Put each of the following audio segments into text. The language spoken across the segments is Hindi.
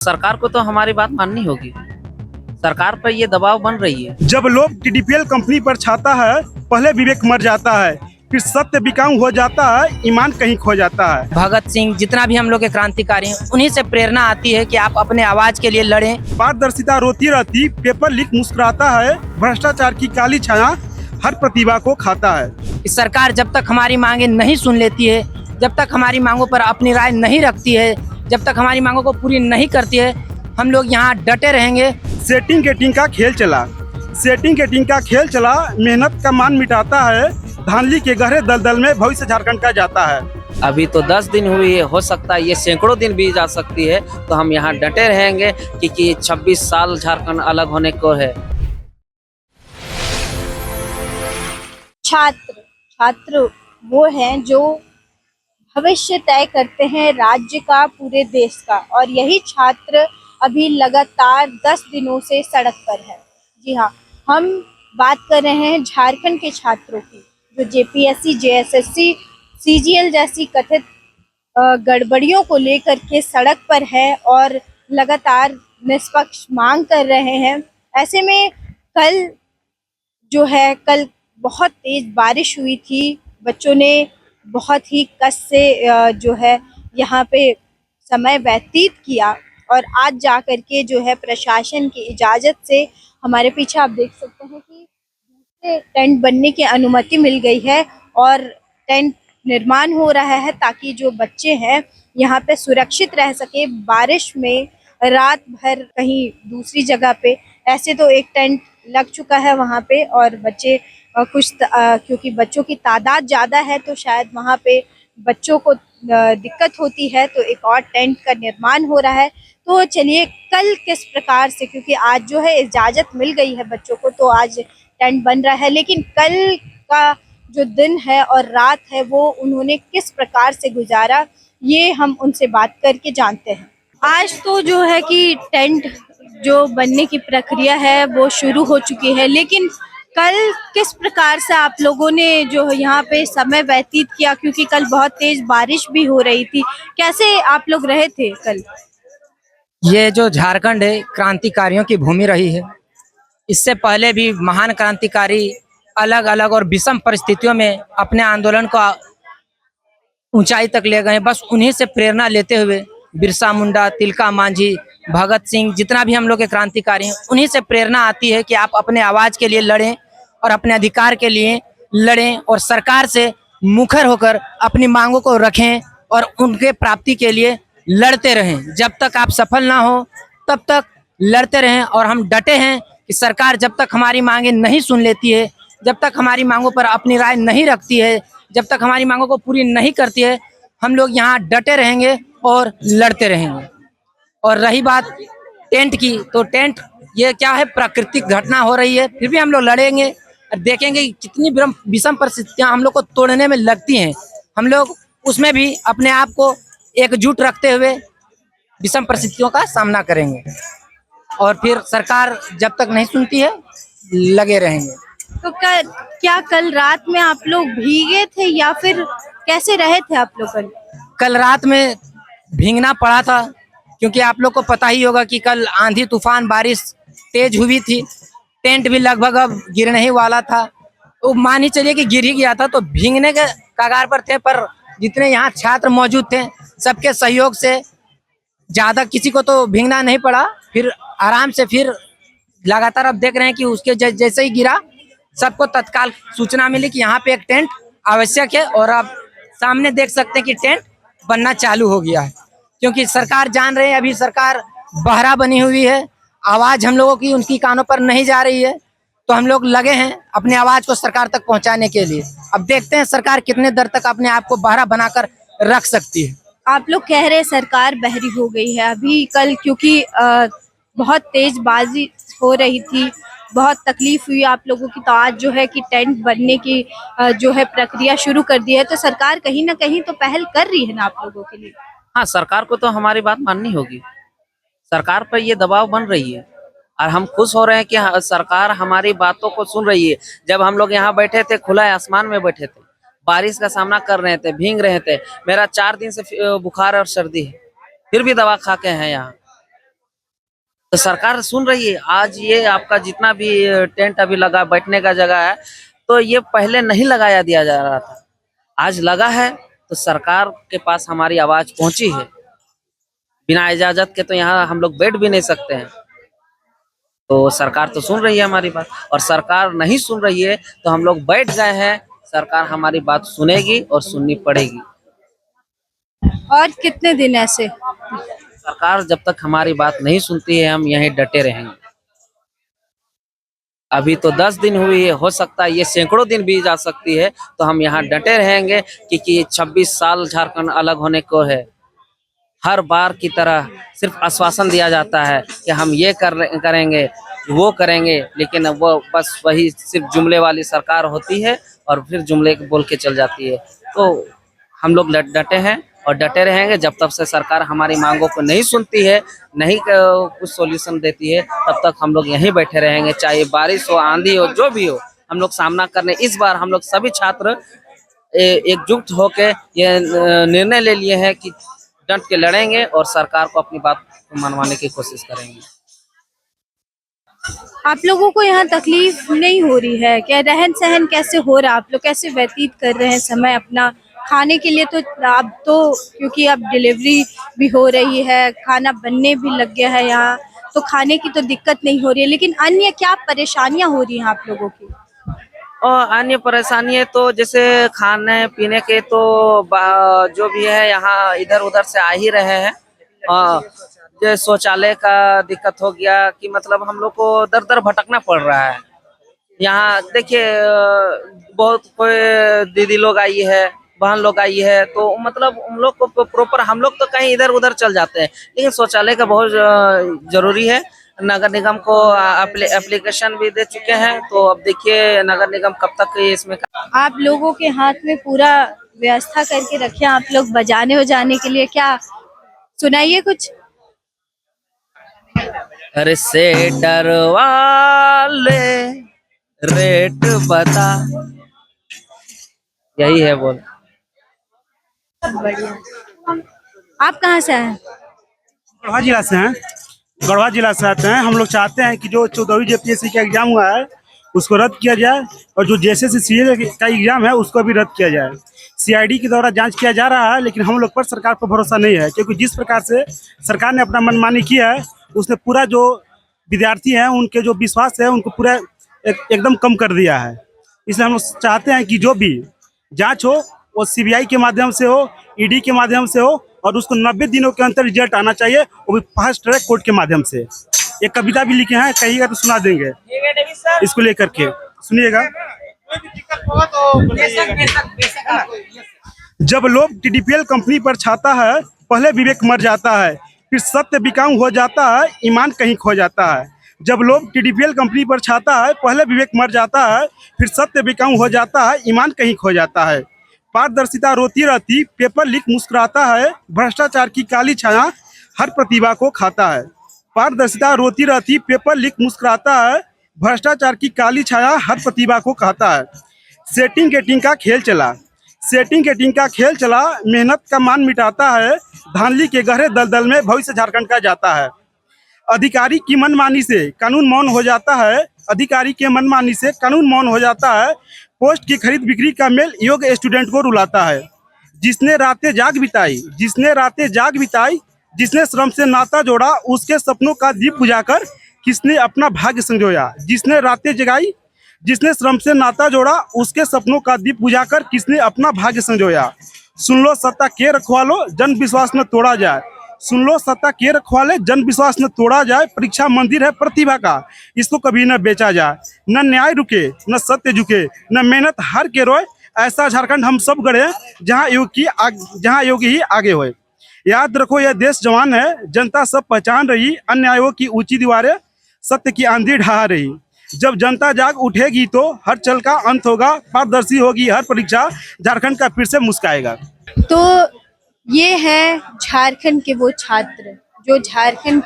सरकार को तो हमारी बात माननी होगी। सरकार पर ये दबाव बन रही है। जब लोग टीडीपीएल कंपनी पर छाता है, पहले विवेक मर जाता है, फिर सत्य बिकाऊ हो जाता है, ईमान कहीं खो जाता है। भगत सिंह जितना भी हम लोग के क्रांतिकारी हैं, उन्हीं से प्रेरणा आती है कि आप अपने आवाज के लिए लड़ें। पारदर्शिता रोती रहती, पेपर लीक मुस्कुराता है, भ्रष्टाचार की काली छाया हर प्रतिभा को खाता है। इस सरकार जब तक हमारी मांगे नहीं सुन लेती है, जब तक हमारी मांगों पर अपनी राय नहीं रखती है, जब तक हमारी मांगों को पूरी नहीं करती है, हम लोग यहाँ डटे रहेंगे। सेटिंग गेटिंग का खेल चला, सेटिंग गेटिंग का खेल चला, मेहनत का मान मिटाता है, धांधली के गहरे दलदल में भविष्य झारखंड का जाता है। अभी तो 10 दिन हुई है, हो सकता है ये सैकड़ों दिन भी जा सकती है, तो हम यहाँ डटे रहेंगे क्योंकि 26 साल झारखंड अलग होने को है। छात्र वो हैं जो भविष्य तय करते हैं राज्य का, पूरे देश का, और यही छात्र अभी लगातार 10 दिनों से सड़क पर है। जी हाँ, हम बात कर रहे हैं झारखंड के छात्रों की, जो जेपीएससी, जेएसएससी, सीजीएल जैसी कथित गड़बड़ियों को लेकर के सड़क पर है और लगातार निष्पक्ष मांग कर रहे हैं। ऐसे में कल बहुत तेज बारिश हुई थी, बच्चों ने बहुत ही कष्ट से जो है यहाँ पे समय व्यतीत किया, और आज जाकर के जो है प्रशासन की इजाज़त से, हमारे पीछे आप देख सकते हैं कि दूसरे टेंट बनने की अनुमति मिल गई है और टेंट निर्माण हो रहा है ताकि जो बच्चे हैं यहाँ पे सुरक्षित रह सके बारिश में रात भर कहीं दूसरी जगह पे। ऐसे तो एक टेंट लग चुका है वहाँ पे, और बच्चे क्योंकि बच्चों की तादाद ज़्यादा है तो शायद वहाँ पे बच्चों को दिक्कत होती है, तो एक और टेंट का निर्माण हो रहा है। तो चलिए कल किस प्रकार से, क्योंकि आज जो है इजाज़त मिल गई है बच्चों को, तो आज टेंट बन रहा है, लेकिन कल का जो दिन है और रात है वो उन्होंने किस प्रकार से गुजारा, ये हम उनसे बात करके जानते हैं। आज तो जो है कि टेंट जो बनने की प्रक्रिया है वो शुरू हो चुकी है, लेकिन कल किस प्रकार से आप लोगों ने जो यहाँ पे समय व्यतीत किया, क्योंकि कल बहुत तेज बारिश भी हो रही थी, कैसे आप लोग रहे थे कल? ये जो झारखंड है क्रांतिकारियों की भूमि रही है। इससे पहले भी महान क्रांतिकारी अलग अलग और विषम परिस्थितियों में अपने आंदोलन को ऊंचाई तक ले गए। बस उन्हीं से प्रेरणा लेते हुए बिरसा मुंडा, तिलका मांझी, भगत सिंह जितना भी हम लोग के क्रांतिकारी हैं, उन्हीं से प्रेरणा आती है कि आप अपने आवाज के लिए लड़ें और अपने अधिकार के लिए लड़ें और सरकार से मुखर होकर अपनी मांगों को रखें और उनके प्राप्ति के लिए लड़ते रहें। जब तक आप सफल ना हो तब तक लड़ते रहें, और हम डटे हैं कि सरकार जब तक हमारी मांगें नहीं सुन लेती है, जब तक हमारी मांगों पर अपनी राय नहीं रखती है, जब तक हमारी मांगों को पूरी नहीं करती है, हम लोग यहाँ डटे रहेंगे और लड़ते रहेंगे। और रही बात टेंट की, तो टेंट ये क्या है, प्राकृतिक घटना हो रही है, फिर भी हम लोग लड़ेंगे और देखेंगे कि कितनी विषम परिस्थितियाँ हम लोग को तोड़ने में लगती हैं। हम लोग उसमें भी अपने आप को एकजुट रखते हुए विषम परिस्थितियों का सामना करेंगे, और फिर सरकार जब तक नहीं सुनती है लगे रहेंगे। तो क्या कल रात में आप लोग भीगे थे या फिर कैसे रहे थे आप लोग? कल रात में भीगना पड़ा था, क्योंकि आप लोग को पता ही होगा कि कल आंधी तूफान बारिश तेज हुई थी, टेंट भी लगभग अब गिरने ही वाला था, तो मान ही चलिए कि गिर ही गया था, तो भीगने के कगार पर थे। पर जितने यहाँ छात्र मौजूद थे सबके सहयोग से ज़्यादा किसी को तो भीगना नहीं पड़ा, फिर आराम से फिर लगातार अब देख रहे हैं कि उसके जैसे ही गिरा सबको तत्काल सूचना मिली कि यहाँ पे एक टेंट आवश्यक है, और आप सामने देख सकते हैं कि टेंट बनना चालू हो गया है। क्योंकि सरकार जान रहे हैं अभी सरकार बहरा बनी हुई है, आवाज़ हम लोगों की उनकी कानों पर नहीं जा रही है, तो हम लोग लगे हैं अपनी आवाज़ को सरकार तक पहुँचाने के लिए। अब देखते हैं सरकार कितने देर तक अपने आप को बहरा बनाकर रख सकती है। आप लोग कह रहे हैं सरकार बहरी हो गई है अभी, कल क्योंकि बहुत तेज बारिश हो रही थी, बहुत तकलीफ हुई आप लोगों की, तो आज जो है कि टेंट बनने की जो है प्रक्रिया शुरू कर दी है, तो सरकार कहीं ना कहीं तो पहल कर रही है ना आप लोगों के लिए? हाँ, सरकार को तो हमारी बात माननी होगी। सरकार पर ये दबाव बन रही है और हम खुश हो रहे हैं कि सरकार हमारी बातों को सुन रही है। जब हम लोग यहाँ बैठे थे, खुला आसमान में बैठे थे, बारिश का सामना कर रहे थे, भीग रहे थे, मेरा 4 दिन से बुखार और सर्दी है, फिर भी दवा खा के हैं यहाँ। तो सरकार सुन रही है। आज ये आपका जितना भी टेंट अभी लगा बैठने का जगह है, तो ये पहले नहीं लगाया दिया जा रहा था, आज लगा है। तो सरकार के पास हमारी आवाज पहुंची है। बिना इजाजत के तो यहाँ हम लोग बैठ भी नहीं सकते हैं। तो सरकार तो सुन रही है हमारी बात, और सरकार नहीं सुन रही है तो हम लोग बैठ गए हैं। सरकार हमारी बात सुनेगी और सुननी पड़ेगी। और कितने दिन ऐसे? सरकार जब तक हमारी बात नहीं सुनती है, हम यहीं डटे रहेंगे। अभी तो 10 दिन हुई है, हो सकता है ये सैकड़ों दिन भी जा सकती है, तो हम यहाँ डटे रहेंगे क्योंकि 26 साल झारखंड अलग होने को है। हर बार की तरह सिर्फ आश्वासन दिया जाता है कि हम ये करेंगे, वो करेंगे, लेकिन वो बस वही सिर्फ जुमले वाली सरकार होती है और फिर जुमले बोल के चल जाती है। तो हम लोग डटे हैं और डटे रहेंगे जब तक से सरकार हमारी मांगों को नहीं सुनती है, नहीं कुछ सॉल्यूशन देती है, तब तक हम लोग यहीं बैठे रहेंगे। चाहे बारिश हो, आंधी हो, जो भी हो, हम लोग सामना करने इस बार हम लोग सभी छात्र एकजुट होकर ये निर्णय ले लिए हैं कि डट के लड़ेंगे और सरकार को अपनी बात को मनवाने की कोशिश करेंगे। आप लोगों को यहाँ तकलीफ नहीं हो रही है क्या? रहन सहन कैसे हो रहा है? आप लोग कैसे व्यतीत कर रहे हैं समय अपना? खाने के लिए तो अब तो क्योंकि अब डिलीवरी भी हो रही है, खाना बनने भी लग गया है यहाँ, तो खाने की तो दिक्कत नहीं हो रही है, लेकिन अन्य क्या परेशानियां हो रही हैं आप लोगों की? और अन्य परेशानी तो जैसे खाने पीने के तो जो भी है यहाँ इधर उधर से आ ही रहे हैं। जो शौचालय का दिक्कत हो गया कि मतलब हम लोग को दर दर भटकना पड़ रहा है। यहाँ देखिए बहुत कोई दीदी लोग आई है, बहन लोग आई है, तो मतलब उन लोग को प्रॉपर, हम लोग तो कहीं इधर उधर चल जाते हैं, लेकिन शौचालय का बहुत जरूरी है। नगर निगम को एप्लीकेशन भी दे चुके हैं, तो अब देखिए नगर निगम कब तक इसमें। आप लोगों के हाथ में पूरा व्यवस्था करके रखे हैं आप लोग बजाने उजाने के लिए, क्या सुनाइए कुछ। अरे से डरवा ले, रेट बता, यही है बोल। बढ़िया। आप कहाँ से हैं? गढ़वा जिला से हैं। गढ़वा जिला से आते हैं। हम लोग चाहते हैं कि जो 14वीं जेपीएससी का एग्जाम हुआ है उसको रद्द किया जाए, और जो जेएसएससी सीए का एग्जाम है उसको भी रद्द किया जाए। सीआईडी के द्वारा जांच किया जा रहा है, लेकिन हम लोग पर सरकार पर भरोसा नहीं है, क्योंकि जिस प्रकार से सरकार ने अपना मनमानी किया है उसने पूरा जो विद्यार्थी हैं उनके जो विश्वास है उनको पूरा एकदम कम कर दिया है। इसलिए हम लोग चाहते हैं कि जो भी जांच हो वो सीबीआई के माध्यम से हो, ईडी के माध्यम से हो, और उसको 90 दिनों के अंदर रिजल्ट आना चाहिए, वो भी फास्ट ट्रैक कोर्ट के माध्यम से। एक कविता भी लिखे हैं, कहिएगा तो सुना देंगे इसको लेकर के, सुनिएगा। जब लोग टीडीपीएल कंपनी पर छाता है, पहले विवेक मर जाता है, फिर सत्य बिकाऊ हो जाता है, ईमान कहीं खो जाता है। जब लोग टीडीपीएल कंपनी पर छाता है, पहले विवेक मर जाता है, फिर सत्य बिकाऊ हो जाता है, ईमान कहीं खो जाता है। पारदर्शिता रोती रहती, पेपर लीक मुस्कुराता है, भ्रष्टाचार की काली छाया हर प्रतिभा को खाता है। पारदर्शिता रोती रहती, पेपर लीक मुस्कुराता है, भ्रष्टाचार की काली छाया हर प्रतिभा को खाता है। सेटिंग गेटिंग का खेल चला, सेटिंग गेटिंग का खेल चला, मेहनत का मान मिटाता है, धांधली के गहरे दलदल में भविष्य झारखंड का जाता है। अधिकारी की मनमानी से कानून मौन हो जाता है, अधिकारी के मनमानी से कानून मौन हो जाता है। पोस्ट की खरीद बिक्री का मेल योग्य स्टूडेंट को रुलाता है। जिसने रातें जाग बिताई, जिसने रातें जाग बिताई, जिसने श्रम से नाता जोड़ा, उसके सपनों का दीप बुझाकर किसने अपना भाग्य संजोया। जिसने रातें जगाई, जिसने श्रम से नाता जोड़ा, उसके सपनों का दीप बुझाकर किसने अपना भाग्य संजोया। सुन लो सत्ता के रखवालो, जन विश्वास न तोड़ा जाए। सुन लो सत्ता के रखवाले, जन विश्वास न तोड़ा जाए। परीक्षा मंदिर है प्रतिभा का, इसको कभी न बेचा जाए। न न्याय रुके, न सत्य झुके, न मेहनत हार के रोए। ऐसा झारखंड हम सब गढ़े, जहाँ योगी ही आगे होए। याद रखो यह देश जवान है, जनता सब पहचान रही। अन्यायों की ऊंची दीवारें सत्य की आंधी ढहा रही। जब जनता जाग उठेगी तो हर चल का अंत होगा। पारदर्शी होगी हर परीक्षा, झारखंड का फिर से मुस्काएगा। तो ये है झारखंड के वो छात्र जो झारखंड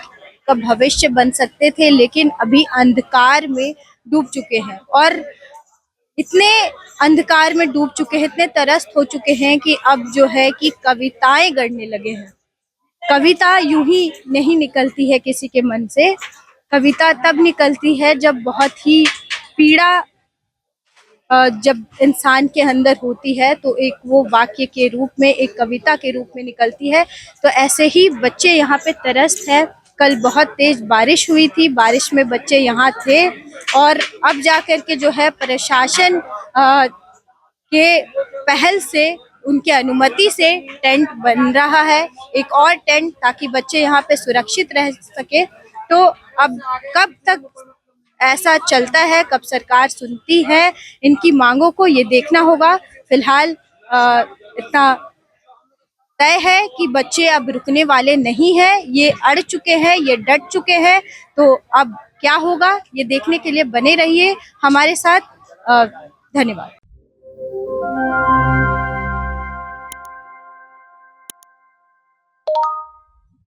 का भविष्य बन सकते थे, लेकिन अभी अंधकार में डूब चुके हैं, और इतने अंधकार में डूब चुके हैं, इतने त्रस्त हो चुके हैं कि अब जो है कि कविताएं गढ़ने लगे हैं। कविता यूं ही नहीं निकलती है किसी के मन से। कविता तब निकलती है जब बहुत ही पीड़ा जब इंसान के अंदर होती है, तो एक वो वाक्य के रूप में, एक कविता के रूप में निकलती है। तो ऐसे ही बच्चे यहाँ पे तरस है। कल बहुत तेज बारिश हुई थी, बारिश में बच्चे यहाँ थे और अब जाकर के जो है प्रशासन के पहल से, उनके अनुमति से टेंट बन रहा है, एक और टेंट, ताकि बच्चे यहाँ पे सुरक्षित रह सके। तो अब कब तक ऐसा चलता है, कब सरकार सुनती है इनकी मांगों को, ये देखना होगा। फिलहाल इतना तय है कि बच्चे अब रुकने वाले नहीं हैं, ये अड़ चुके हैं, ये डट चुके हैं। तो अब क्या होगा ये देखने के लिए बने रहिए हमारे साथ। धन्यवाद।